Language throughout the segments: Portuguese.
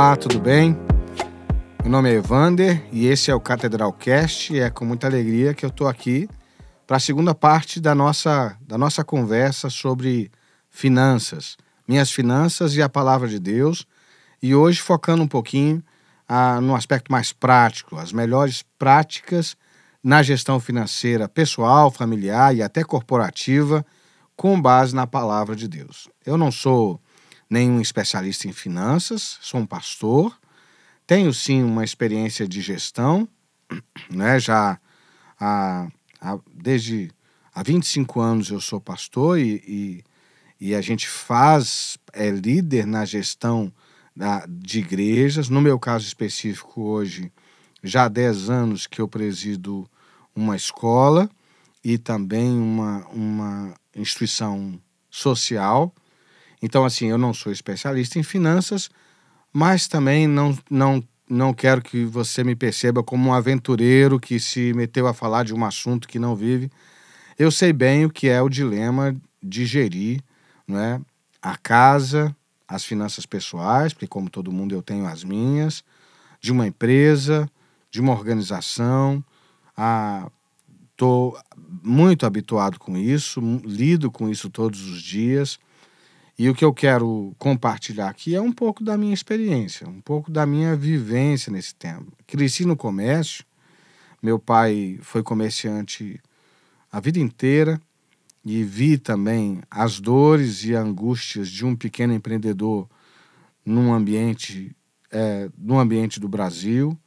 Olá, tudo bem? Meu nome é Evander e esse é o Catedral Cast e é com muita alegria que eu estou aqui para a segunda parte da nossa conversa sobre finanças, minhas finanças e a palavra de Deus, e hoje focando um pouquinho no aspecto mais prático, as melhores práticas na gestão financeira pessoal, familiar e até corporativa, com base na palavra de Deus. Eu não sou nenhum especialista em finanças, sou um pastor, tenho sim uma experiência de gestão, né? Desde há 25 anos eu sou pastor e a gente é líder na gestão de igrejas. No meu caso específico hoje, já há 10 anos que eu presido uma escola e também uma instituição social. Então, assim, eu não sou especialista em finanças, mas também não quero que você me perceba como um aventureiro que se meteu a falar de um assunto que não vive. Eu sei bem o que é o dilema de gerir, né, a casa, as finanças pessoais, porque como todo mundo eu tenho as minhas, de uma empresa, de uma organização. Estou muito habituado com isso, lido com isso todos os dias. E o que eu quero compartilhar aqui é um pouco da minha experiência, um pouco da minha vivência nesse tema. Cresci no comércio, meu pai foi comerciante a vida inteira e vi também as dores e angústias de um pequeno empreendedor num ambiente do Brasil.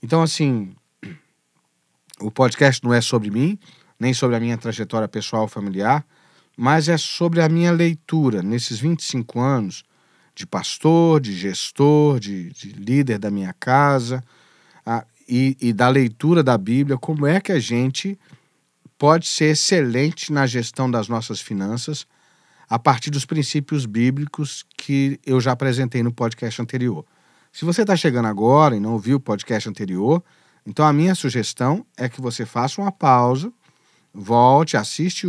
Então, assim, o podcast não é sobre mim, nem sobre a minha trajetória pessoal familiar, mas é sobre a minha leitura nesses 25 anos de pastor, de gestor, de líder da minha casa, e da leitura da Bíblia, como é que a gente pode ser excelente na gestão das nossas finanças a partir dos princípios bíblicos que eu já apresentei no podcast anterior. Se você está chegando agora e não ouviu o podcast anterior, então a minha sugestão é que você faça uma pausa, volte, assiste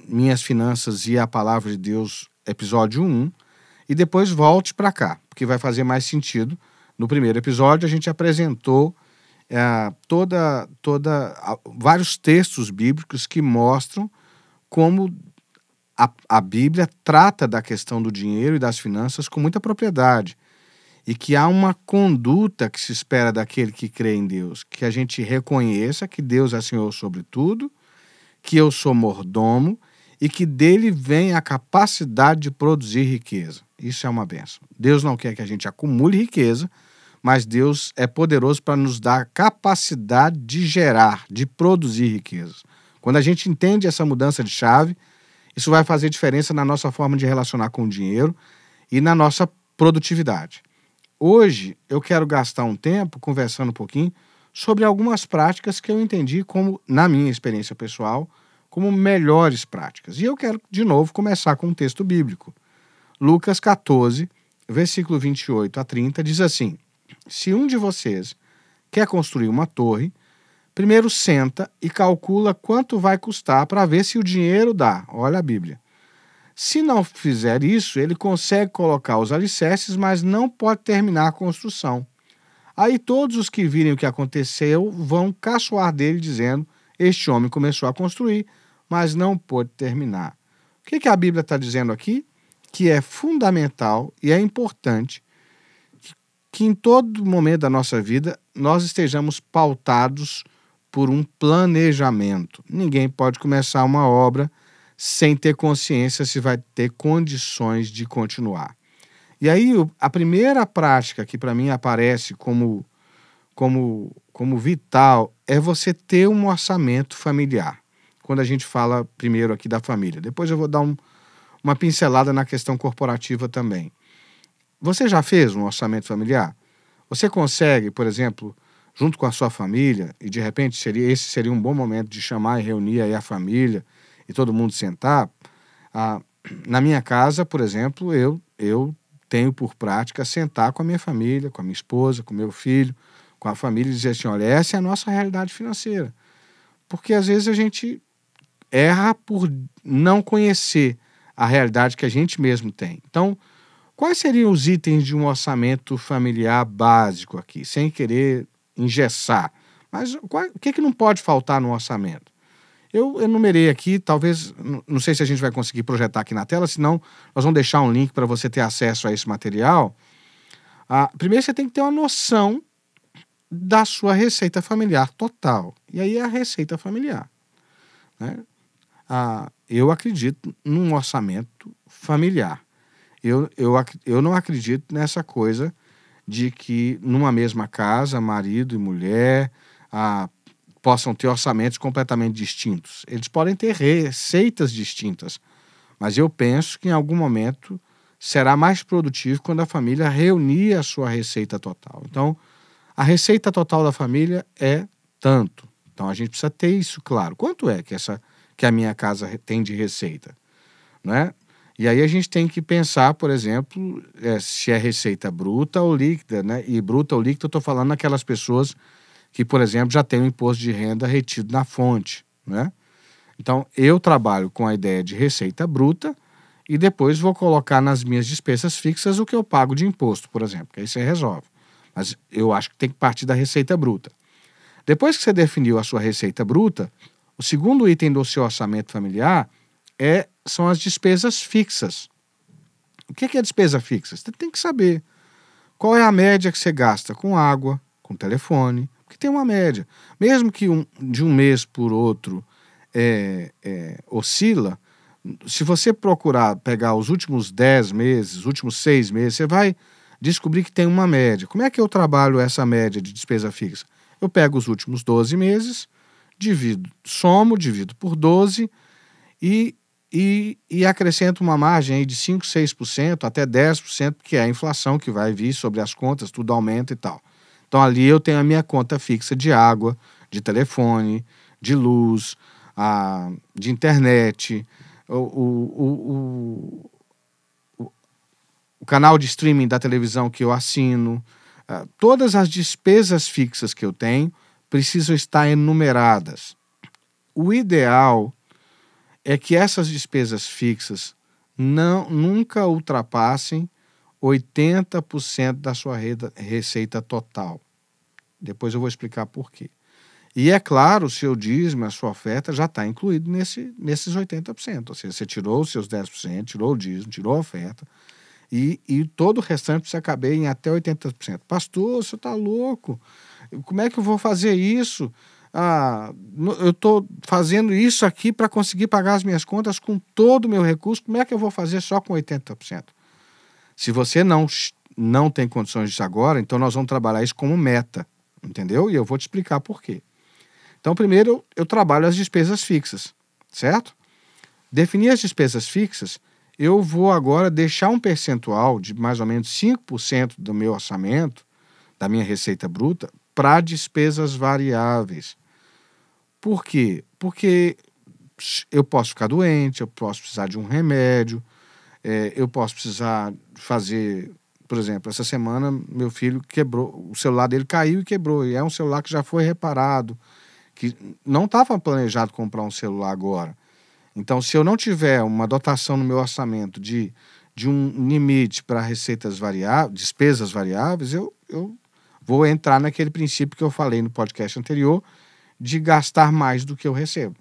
Minhas Finanças e a Palavra de Deus, episódio 1, e depois volte para cá, porque vai fazer mais sentido. No primeiro episódio, a gente apresentou vários textos bíblicos que mostram como a Bíblia trata da questão do dinheiro e das finanças com muita propriedade, e que há uma conduta que se espera daquele que crê em Deus, que a gente reconheça que Deus é Senhor sobre tudo, que eu sou mordomo e que dele vem a capacidade de produzir riqueza. Isso é uma bênção. Deus não quer que a gente acumule riqueza, mas Deus é poderoso para nos dar a capacidade de gerar, de produzir riquezas. Quando a gente entende essa mudança de chave, isso vai fazer diferença na nossa forma de relacionar com o dinheiro e na nossa produtividade. Hoje eu quero gastar um tempo conversando um pouquinho sobre algumas práticas que eu entendi como, na minha experiência pessoal, como melhores práticas. E eu quero, de novo, começar com um texto bíblico. Lucas 14, versículo 28 a 30, diz assim: se um de vocês quer construir uma torre, primeiro senta e calcula quanto vai custar para ver se o dinheiro dá. Olha a Bíblia. Se não fizer isso, ele consegue colocar os alicerces, mas não pode terminar a construção. Aí todos os que virem o que aconteceu vão caçoar dele, dizendo: este homem começou a construir, mas não pôde terminar. O que a Bíblia está dizendo aqui? Que é fundamental e é importante que em todo momento da nossa vida nós estejamos pautados por um planejamento. Ninguém pode começar uma obra sem ter consciência se vai ter condições de continuar. E aí, a primeira prática que para mim aparece como vital é você ter um orçamento familiar. Quando a gente fala primeiro aqui da família. Depois eu vou dar uma pincelada na questão corporativa também. Você já fez um orçamento familiar? Você consegue, por exemplo, junto com a sua família, e de repente esse seria um bom momento de chamar e reunir aí a família e todo mundo sentar. Na minha casa, por exemplo, eu tenho por prática sentar com a minha família, com a minha esposa, com o meu filho, com a família e dizer assim: olha, essa é a nossa realidade financeira. Porque às vezes a gente erra por não conhecer a realidade que a gente mesmo tem. Então, Quais seriam os itens de um orçamento familiar básico aqui, sem querer engessar? Mas o que não pode faltar no orçamento? Eu enumerei aqui, talvez, não sei se a gente vai conseguir projetar aqui na tela, senão nós vamos deixar um link para você ter acesso a esse material. Primeiro você tem que ter uma noção da sua receita familiar total. E aí é a receita familiar, né? Eu acredito num orçamento familiar. Eu não acredito nessa coisa de que numa mesma casa, marido e mulher possam ter orçamentos completamente distintos. Eles podem ter receitas distintas, mas eu penso que em algum momento será mais produtivo quando a família reunir a sua receita total. Então, a receita total da família é tanto. Então, a gente precisa ter isso claro. Quanto é que a minha casa tem de receita, né? E aí a gente tem que pensar, por exemplo, se é receita bruta ou líquida, né? E bruta ou líquida eu estou falando naquelas pessoas que, por exemplo, já tem o imposto de renda retido na fonte, né? Então, eu trabalho com a ideia de receita bruta e depois vou colocar nas minhas despesas fixas o que eu pago de imposto, por exemplo, que aí você resolve. Mas eu acho que tem que partir da receita bruta. Depois que você definiu a sua receita bruta, o segundo item do seu orçamento familiar são as despesas fixas. O que é despesa fixa? Você tem que saber qual é a média que você gasta com água, com telefone, porque tem uma média. Mesmo que de um mês por outro oscila, se você procurar pegar os últimos 10 meses, os últimos 6 meses, você vai descobrir que tem uma média. Como é que eu trabalho essa média de despesa fixa? Eu pego os últimos 12 meses, somo, divido por 12 e acrescento uma margem aí de 5%, 6%, até 10%, que é a inflação que vai vir sobre as contas, tudo aumenta e tal. Então ali eu tenho a minha conta fixa de água, de telefone, de luz, de internet, o canal de streaming da televisão que eu assino. Todas as despesas fixas que eu tenho precisam estar enumeradas. O ideal é que essas despesas fixas nunca ultrapassem 80% da sua receita total. Depois eu vou explicar por quê. E é claro, o seu dízimo, a sua oferta já está incluído nesses 80%. Ou seja, você tirou os seus 10%, tirou o dízimo, tirou a oferta, e todo o restante precisa caber em até 80%. Pastor, você está louco? Como é que eu vou fazer isso? Eu estou fazendo isso aqui para conseguir pagar as minhas contas com todo o meu recurso. Como é que eu vou fazer só com 80%? Se você não tem condições disso agora, então nós vamos trabalhar isso como meta, entendeu? E eu vou te explicar por quê. Então, primeiro, eu trabalho as despesas fixas, certo? Definir as despesas fixas, eu vou agora deixar um percentual de mais ou menos 5% do meu orçamento, da minha receita bruta, para despesas variáveis. Por quê? Porque eu posso ficar doente, eu posso precisar de um remédio, eu posso precisar fazer, por exemplo, essa semana meu filho quebrou, o celular dele caiu e quebrou, e é um celular que já foi reparado, que não estava planejado comprar um celular agora. Então, se eu não tiver uma dotação no meu orçamento de um limite para receitas variáveis, despesas variáveis, eu vou entrar naquele princípio que eu falei no podcast anterior, de gastar mais do que eu recebo.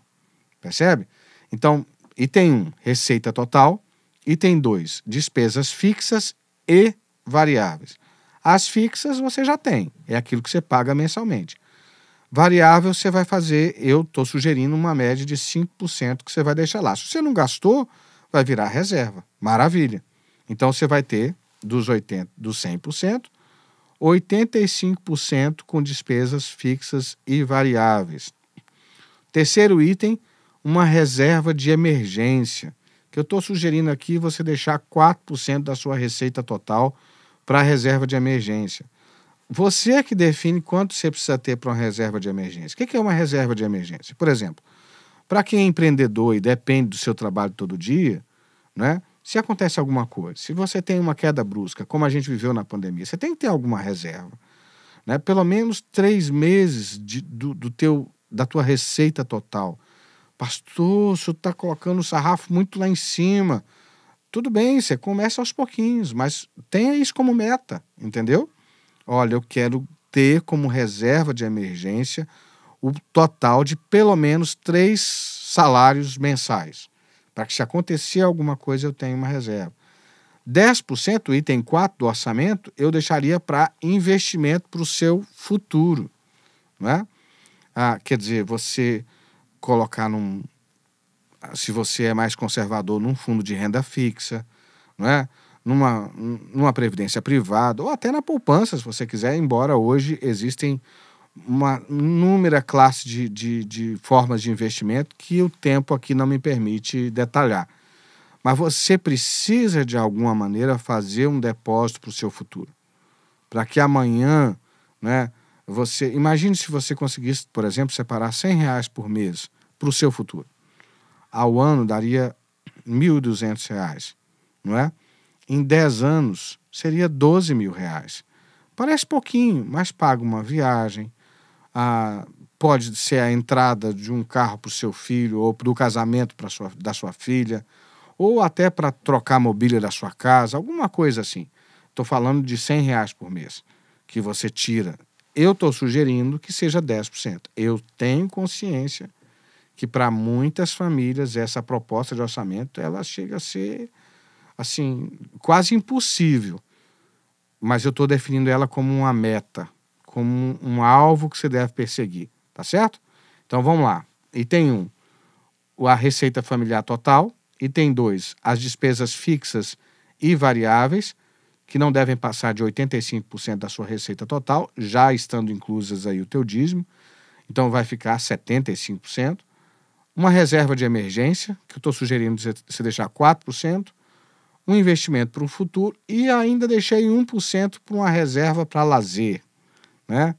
Percebe? Então, item 1, receita total. Item 2, despesas fixas e variáveis. As fixas você já tem, é aquilo que você paga mensalmente. Variável você vai fazer, eu estou sugerindo uma média de 5% que você vai deixar lá. Se você não gastou, vai virar reserva. Maravilha. Então você vai ter dos 100%, 85% com despesas fixas e variáveis. Terceiro item, uma reserva de emergência, que eu estou sugerindo aqui você deixar 4% da sua receita total para a reserva de emergência. Você é que define quanto você precisa ter para uma reserva de emergência. O que é uma reserva de emergência? Por exemplo, para quem é empreendedor e depende do seu trabalho todo dia, né? Se acontece alguma coisa, se você tem uma queda brusca, como a gente viveu na pandemia, você tem que ter alguma reserva, né? Pelo menos 3 meses da tua receita total. Pastor, o senhor está colocando o sarrafo muito lá em cima. tudo bem, você começa aos pouquinhos, mas tenha isso como meta, entendeu? Olha, eu quero ter como reserva de emergência o total de pelo menos 3 salários mensais, para que se acontecer alguma coisa eu tenha uma reserva. 10%, o item 4 do orçamento, eu deixaria para investimento para o seu futuro, não é? Quer dizer, você colocar se você é mais conservador, num fundo de renda fixa, não é? Numa previdência privada, ou até na poupança, se você quiser, embora hoje existem uma inúmera classe de formas de investimento que o tempo aqui não me permite detalhar. Mas você precisa, de alguma maneira, fazer um depósito para o seu futuro. Para que amanhã, né, imagine se você conseguisse, por exemplo, separar R$ 100 por mês para o seu futuro. Ao ano daria R$ 1.200, não é? Em 10 anos seria R$ 12.000. Parece pouquinho, mas paga uma viagem, pode ser a entrada de um carro para o seu filho, ou para o casamento da sua filha, ou até para trocar a mobília da sua casa, alguma coisa assim. Estou falando de R$ 100 por mês que você tira. Eu estou sugerindo que seja 10%. Eu tenho consciência que para muitas famílias essa proposta de orçamento ela chega a ser assim, quase impossível. Mas eu estou definindo ela como uma meta, como um alvo que você deve perseguir, tá certo? Então vamos lá. Item 1, a receita familiar total. Item 2, as despesas fixas e variáveis, que não devem passar de 85% da sua receita total, já estando inclusas aí o teu dízimo. Então vai ficar 75%. Uma reserva de emergência, que eu estou sugerindo você deixar 4%. Um investimento para o futuro e ainda deixei 1% para uma reserva para lazer, né?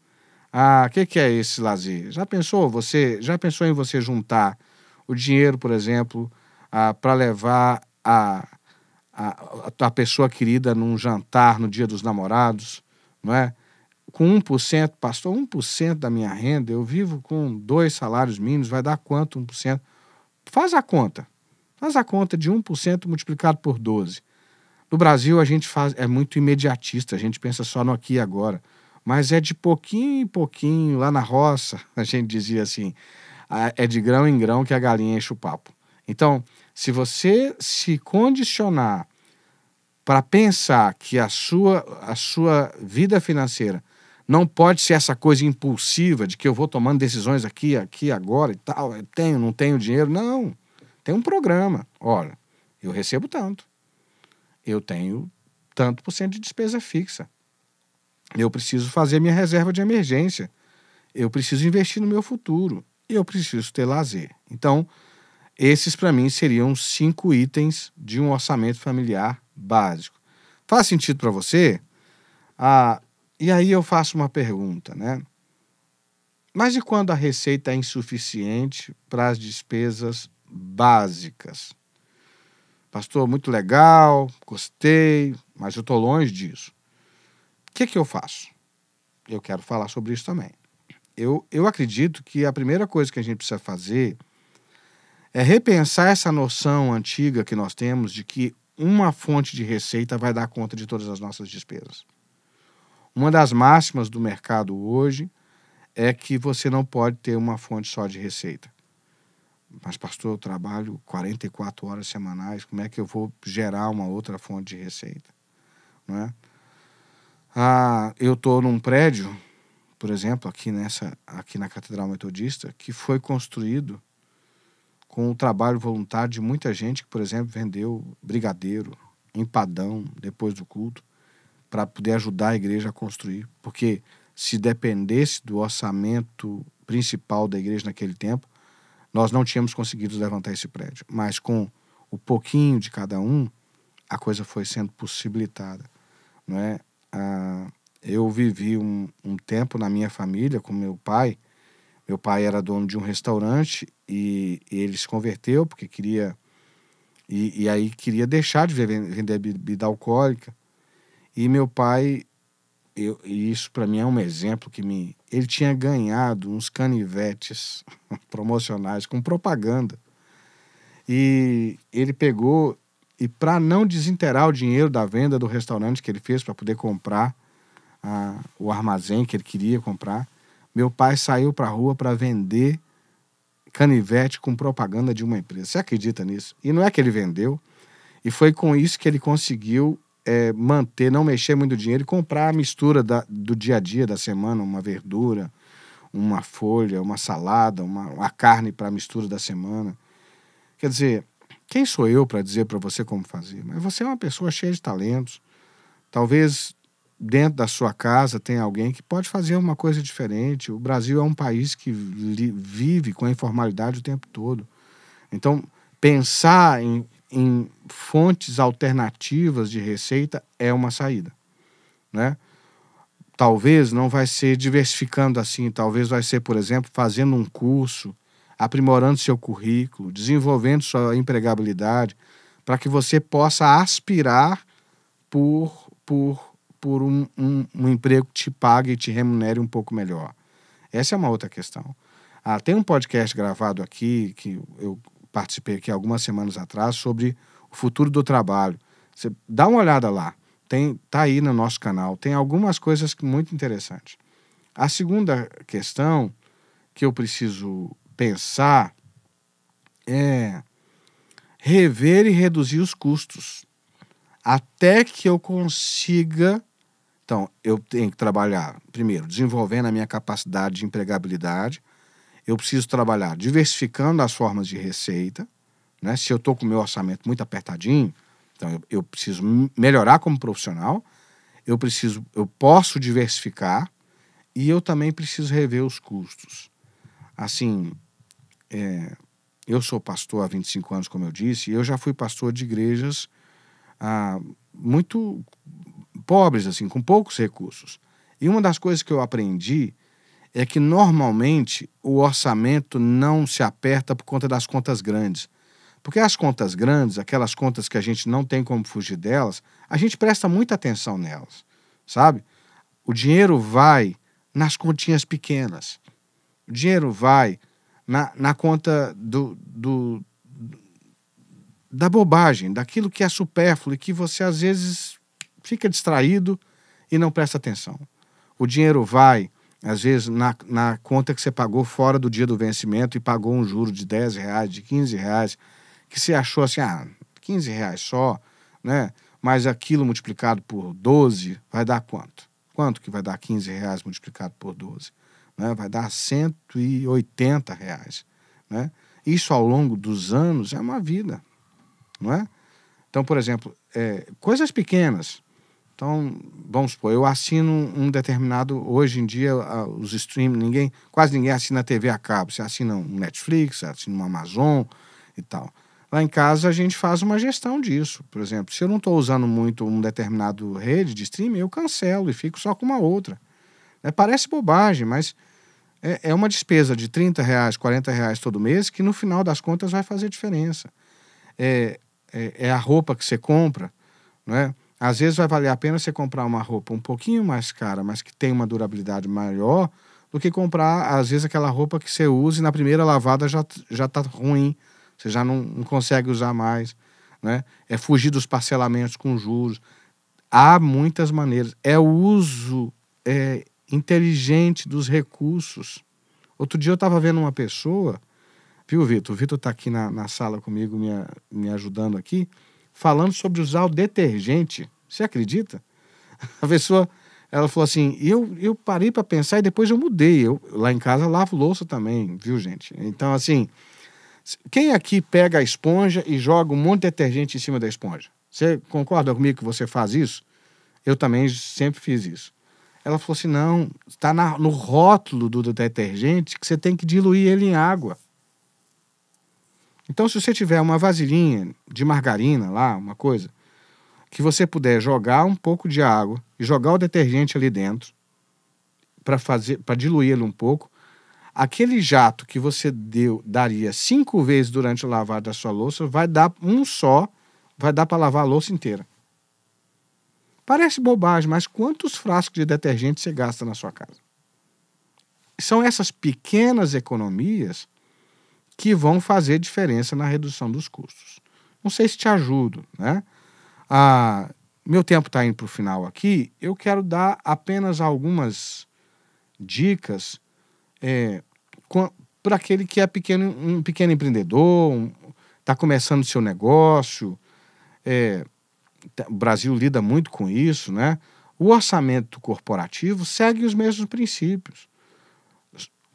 Que é esse lazer? Já pensou em você juntar o dinheiro, por exemplo, para levar a pessoa querida num jantar no Dia dos Namorados, não é? Com 1%, pastor, 1% da minha renda, eu vivo com 2 salários mínimos, vai dar quanto 1%? Faz a conta. Faz a conta de 1% multiplicado por 12. No Brasil, a gente é muito imediatista, a gente pensa só no aqui e agora. Mas é de pouquinho em pouquinho, lá na roça, a gente dizia assim, é de grão em grão que a galinha enche o papo. Então, se você se condicionar para pensar que a sua vida financeira não pode ser essa coisa impulsiva de que eu vou tomando decisões aqui, agora e tal, eu tenho, não tenho dinheiro. Não, tem um programa. Olha, eu recebo tanto. Eu tenho tanto por cento de despesa fixa. Eu preciso fazer minha reserva de emergência. Eu preciso investir no meu futuro. E eu preciso ter lazer. Então, esses para mim seriam 5 itens de um orçamento familiar básico. Faz sentido para você? E aí eu faço uma pergunta, né? Mas e quando a receita é insuficiente para as despesas básicas? Pastor, muito legal, gostei, mas eu estou longe disso. O que eu faço? Eu quero falar sobre isso também. Eu acredito que a primeira coisa que a gente precisa fazer é repensar essa noção antiga que nós temos de que uma fonte de receita vai dar conta de todas as nossas despesas. Uma das máximas do mercado hoje é que você não pode ter uma fonte só de receita. Mas, pastor, eu trabalho 44 horas semanais, como é que eu vou gerar uma outra fonte de receita? Não é? Eu estou num prédio, por exemplo, aqui na Catedral Metodista, que foi construído com o trabalho voluntário de muita gente que, por exemplo, vendeu brigadeiro, empadão, depois do culto, para poder ajudar a igreja a construir. Porque se dependesse do orçamento principal da igreja naquele tempo, nós não tínhamos conseguido levantar esse prédio. Mas com o pouquinho de cada um, a coisa foi sendo possibilitada. Não é? Eu vivi um tempo na minha família com meu pai. Meu pai era dono de um restaurante e ele se converteu porque queria... E aí queria deixar de vender bebida alcoólica. E meu pai... e isso para mim é um exemplo ele tinha ganhado uns canivetes promocionais com propaganda. E ele pegou e para não desinterar o dinheiro da venda do restaurante que ele fez para poder comprar o armazém que ele queria comprar, meu pai saiu para a rua para vender canivete com propaganda de uma empresa. Você acredita nisso? E não é que ele vendeu, e foi com isso que ele conseguiu manter, não mexer muito dinheiro e comprar a mistura do dia a dia da semana, uma verdura, uma folha, uma salada, uma carne para a mistura da semana. Quer dizer, quem sou eu para dizer para você como fazer? Mas você é uma pessoa cheia de talentos. Talvez dentro da sua casa tenha alguém que pode fazer uma coisa diferente. O Brasil é um país que vive com a informalidade o tempo todo. Então, pensar em fontes alternativas de receita é uma saída, né? Talvez não vai ser diversificando assim, talvez vai ser, por exemplo, fazendo um curso, aprimorando seu currículo, desenvolvendo sua empregabilidade, para que você possa aspirar por um emprego que te pague e te remunere um pouco melhor. Essa é uma outra questão. Tem um podcast gravado aqui, que eu participei aqui algumas semanas atrás, sobre o futuro do trabalho. Você dá uma olhada lá. Tá aí no nosso canal. Tem algumas coisas muito interessantes. A segunda questão que eu preciso pensar é rever e reduzir os custos. Até que eu consiga... Então, eu tenho que trabalhar, primeiro, desenvolvendo a minha capacidade de empregabilidade. Eu preciso trabalhar diversificando as formas de receita, né? Se eu estou com o meu orçamento muito apertadinho, então eu preciso melhorar como profissional, eu posso diversificar e eu também preciso rever os custos. Assim, eu sou pastor há 25 anos, como eu disse, e eu já fui pastor de igrejas muito pobres, assim, com poucos recursos. E uma das coisas que eu aprendi é que normalmente o orçamento não se aperta por conta das contas grandes. Porque as contas grandes, aquelas contas que a gente não tem como fugir delas, a gente presta muita atenção nelas, sabe? O dinheiro vai nas continhas pequenas. O dinheiro vai na conta da bobagem, daquilo que é supérfluo e que você às vezes fica distraído e não presta atenção. O dinheiro vai, às vezes, na conta que você pagou fora do dia do vencimento e pagou um juro de R$10, de R$15, que você achou assim, R$15 só, né? Mas aquilo multiplicado por 12 vai dar quanto? Quanto que vai dar R$15 multiplicado por 12? Né? Vai dar R$180, né? Isso ao longo dos anos é uma vida, não é? Então, por exemplo, coisas pequenas. Então, vamos supor, eu assino um determinado... Hoje em dia, os streaming, quase ninguém assina TV a cabo. Você assina um Netflix, você assina um Amazon e tal. Lá em casa, a gente faz uma gestão disso. Por exemplo, se eu não estou usando muito um determinado rede de streaming, eu cancelo e fico só com uma outra. Parece bobagem, mas é uma despesa de R$30, R$40 todo mês que, no final das contas, vai fazer diferença. É a roupa que você compra, não é? Às vezes vai valer a pena você comprar uma roupa um pouquinho mais cara, mas que tem uma durabilidade maior, do que comprar, às vezes, aquela roupa que você usa e na primeira lavada já está ruim, você já não consegue usar mais, né? É fugir dos parcelamentos com juros. Há muitas maneiras. É o uso inteligente dos recursos. Outro dia eu estava vendo uma pessoa, viu, Vitor? O Vitor está aqui na sala comigo, me ajudando aqui, falando sobre usar o detergente. Você acredita? A pessoa, ela falou assim, eu parei para pensar e depois eu mudei. Eu lá em casa lavo louça também, viu, gente? Então, assim, quem aqui pega a esponja e joga um monte de detergente em cima da esponja? Você concorda comigo que você faz isso? Eu também sempre fiz isso. Ela falou assim, não, está no rótulo do detergente que você tem que diluir ele em água. Então, se você tiver uma vasilhinha de margarina lá, uma coisa, que você puder jogar um pouco de água e jogar o detergente ali dentro para diluir ele um pouco, aquele jato que você daria 5 vezes durante o lavar da sua louça vai dar vai dar para lavar a louça inteira. Parece bobagem, mas quantos frascos de detergente você gasta na sua casa? São essas pequenas economias que vão fazer diferença na redução dos custos. Não sei se te ajudo, né? Meu tempo está indo para o final aqui. Eu quero dar apenas algumas dicas para aquele que é um pequeno empreendedor, está começando o seu negócio. O Brasil lida muito com isso, né? O orçamento corporativo segue os mesmos princípios.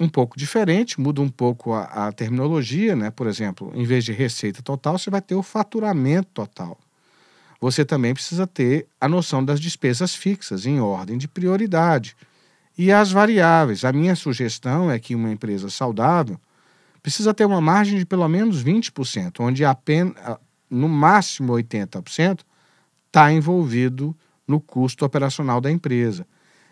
Um pouco diferente, muda um pouco a terminologia, né? Por exemplo, em vez de receita total, você vai ter o faturamento total. Você também precisa ter a noção das despesas fixas em ordem de prioridade e as variáveis. A minha sugestão é que uma empresa saudável precisa ter uma margem de pelo menos 20%, onde apenas, no máximo 80% está envolvido no custo operacional da empresa.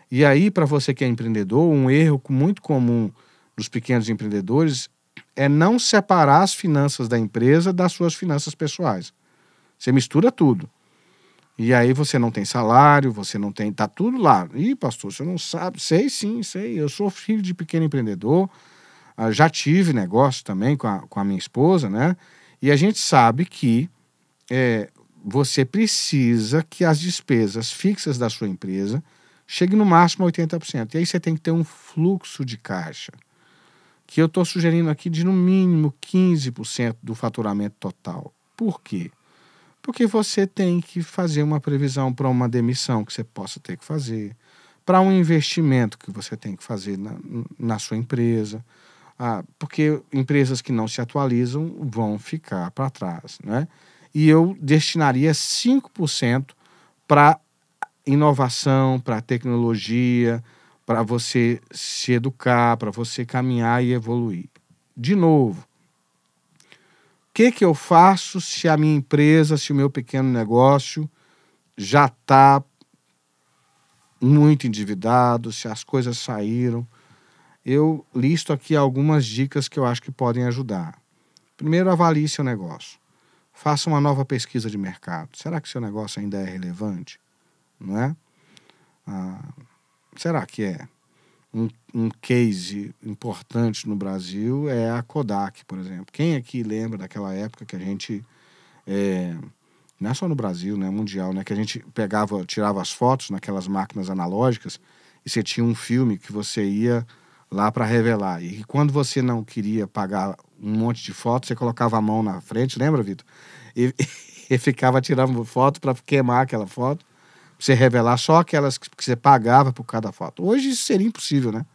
E aí, para você que é empreendedor, um erro muito comum dos pequenos empreendedores é não separar as finanças da empresa das suas finanças pessoais. Você mistura tudo. E aí você não tem salário, você não tem... Tá tudo lá. Ih, pastor, você não sabe. Sei sim, sei. Eu sou filho de pequeno empreendedor. Já tive negócio também com a minha esposa, né? E a gente sabe que você precisa que as despesas fixas da sua empresa cheguem no máximo a 80%. E aí você tem que ter um fluxo de caixa, que eu estou sugerindo aqui de no mínimo 15% do faturamento total. Por quê? Porque você tem que fazer uma previsão para uma demissão que você possa ter que fazer, para um investimento que você tem que fazer na sua empresa, porque empresas que não se atualizam vão ficar para trás, né? E eu destinaria 5% para inovação, para tecnologia, para você se educar, para você caminhar e evoluir. De novo, o que eu faço se a minha empresa, se o meu pequeno negócio já está muito endividado, se as coisas saíram? Eu listo aqui algumas dicas que eu acho que podem ajudar. Primeiro, avalie seu negócio. Faça uma nova pesquisa de mercado. Será que seu negócio ainda é relevante? Não é? Será que é? Um case importante no Brasil é a Kodak, por exemplo. Quem aqui lembra daquela época que a gente, não é só no Brasil, né, mundial, né, que a gente tirava as fotos naquelas máquinas analógicas e você tinha um filme que você ia lá para revelar. E quando você não queria pagar um monte de fotos, você colocava a mão na frente, lembra, Vitor? E ficava tirando foto para queimar aquela foto, pra você revelar só aquelas que você pagava por cada foto. Hoje isso seria impossível, né?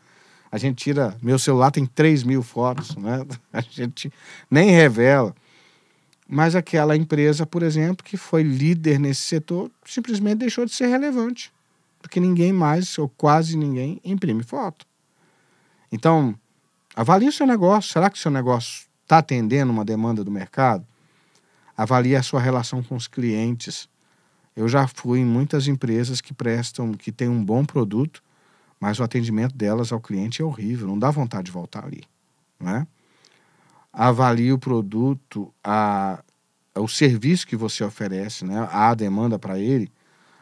A gente tira... Meu celular tem 3.000 fotos, né? A gente nem revela. Mas aquela empresa, por exemplo, que foi líder nesse setor, simplesmente deixou de ser relevante. Porque ninguém mais, ou quase ninguém, imprime foto. Então, avalie o seu negócio. Será que o seu negócio está atendendo uma demanda do mercado? Avalie a sua relação com os clientes. Eu já fui em muitas empresas que têm um bom produto, mas o atendimento delas ao cliente é horrível, não dá vontade de voltar ali, né? Avalie o produto, o serviço que você oferece, né? A demanda para ele.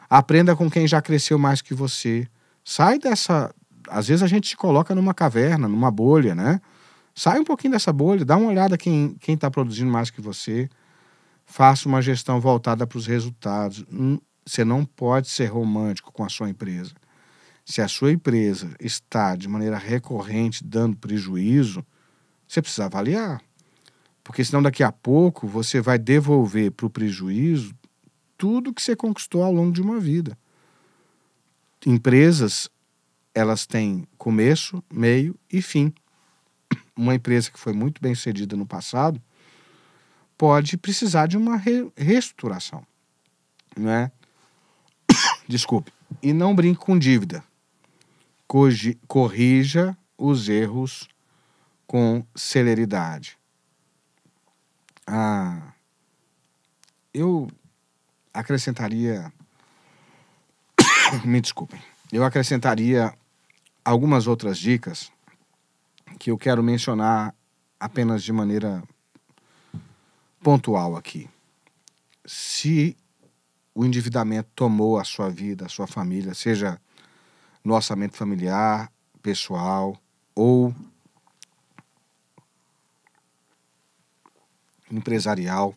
Aprenda com quem já cresceu mais que você. Sai dessa... Às vezes a gente se coloca numa caverna, numa bolha, né? Sai um pouquinho dessa bolha, dá uma olhada quem está produzindo mais que você. Faça uma gestão voltada para os resultados. Você não pode ser romântico com a sua empresa. Se a sua empresa está de maneira recorrente dando prejuízo, você precisa avaliar. Porque senão daqui a pouco você vai devolver para o prejuízo tudo que você conquistou ao longo de uma vida. Empresas, elas têm começo, meio e fim. Uma empresa que foi muito bem sucedida no passado pode precisar de uma reestruturação, né? Desculpe. E não brinque com dívida. Corrija os erros com celeridade. Eu acrescentaria... Me desculpem. Eu acrescentaria algumas outras dicas que eu quero mencionar apenas de maneira pontual aqui. Se o endividamento tomou a sua vida, a sua família, seja no orçamento familiar, pessoal ou empresarial,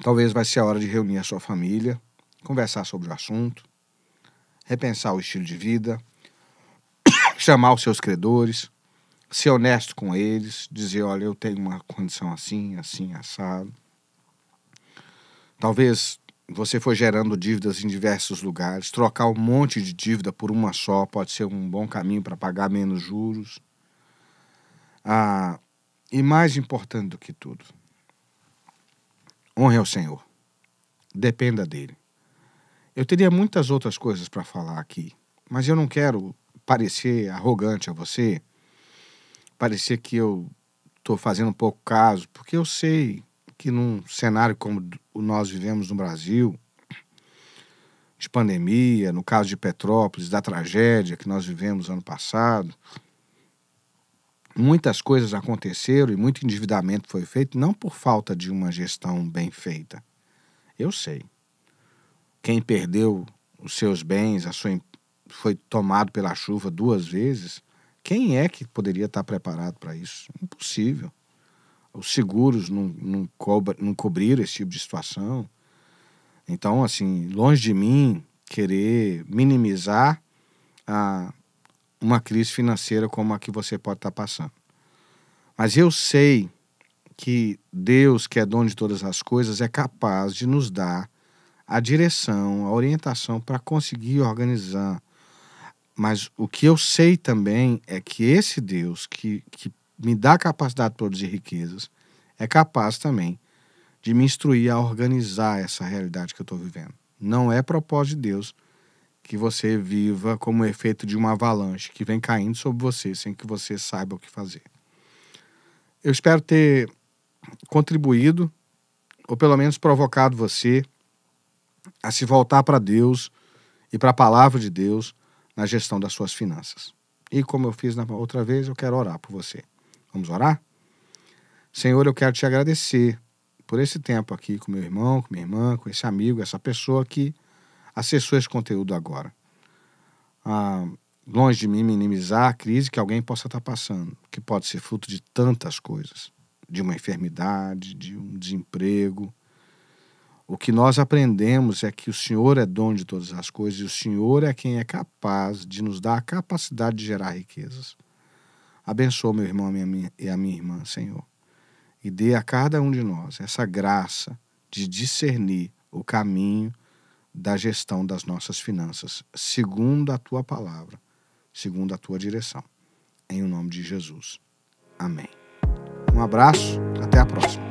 Talvez vai ser a hora de reunir a sua família, conversar sobre o assunto, repensar o estilo de vida, chamar os seus credores, ser honesto com eles, dizer, olha, eu tenho uma condição assim, assim, assado. Talvez você for gerando dívidas em diversos lugares, trocar um monte de dívida por uma só pode ser um bom caminho para pagar menos juros. E mais importante do que tudo, honre ao Senhor, dependa dele. Eu teria muitas outras coisas para falar aqui, mas eu não quero parecer arrogante a você, parecer que eu estou fazendo pouco caso, porque eu sei que num cenário como o nós vivemos no Brasil, de pandemia, no caso de Petrópolis, da tragédia que nós vivemos ano passado, muitas coisas aconteceram e muito endividamento foi feito, não por falta de uma gestão bem feita. Eu sei. Quem perdeu os seus bens, foi tomado pela chuva 2 vezes, quem é que poderia estar preparado para isso? Impossível. Os seguros não cobriram esse tipo de situação. Então, assim, longe de mim querer minimizar uma crise financeira como a que você pode estar passando. Mas eu sei que Deus, que é dono de todas as coisas, é capaz de nos dar a direção, a orientação para conseguir organizar. Mas o que eu sei também é que esse Deus que me dá a capacidade de produzir riquezas é capaz também de me instruir a organizar essa realidade que eu estou vivendo. Não é propósito de Deus que você viva como efeito de uma avalanche que vem caindo sobre você sem que você saiba o que fazer. Eu espero ter contribuído, ou pelo menos provocado você a se voltar para Deus e para a palavra de Deus na gestão das suas finanças. E como eu fiz na outra vez, eu quero orar por você. Vamos orar? Senhor, eu quero te agradecer por esse tempo aqui com meu irmão, com minha irmã, com esse amigo, essa pessoa que acessou esse conteúdo agora. Longe de mim minimizar a crise que alguém possa estar passando, que pode ser fruto de tantas coisas, de uma enfermidade, de um desemprego. O que nós aprendemos é que o Senhor é dono de todas as coisas e o Senhor é quem é capaz de nos dar a capacidade de gerar riquezas. Abençoa meu irmão e a minha irmã, Senhor, e dê a cada um de nós essa graça de discernir o caminho da gestão das nossas finanças, segundo a Tua palavra, segundo a Tua direção. Em o nome de Jesus. Amém. Um abraço, até a próxima.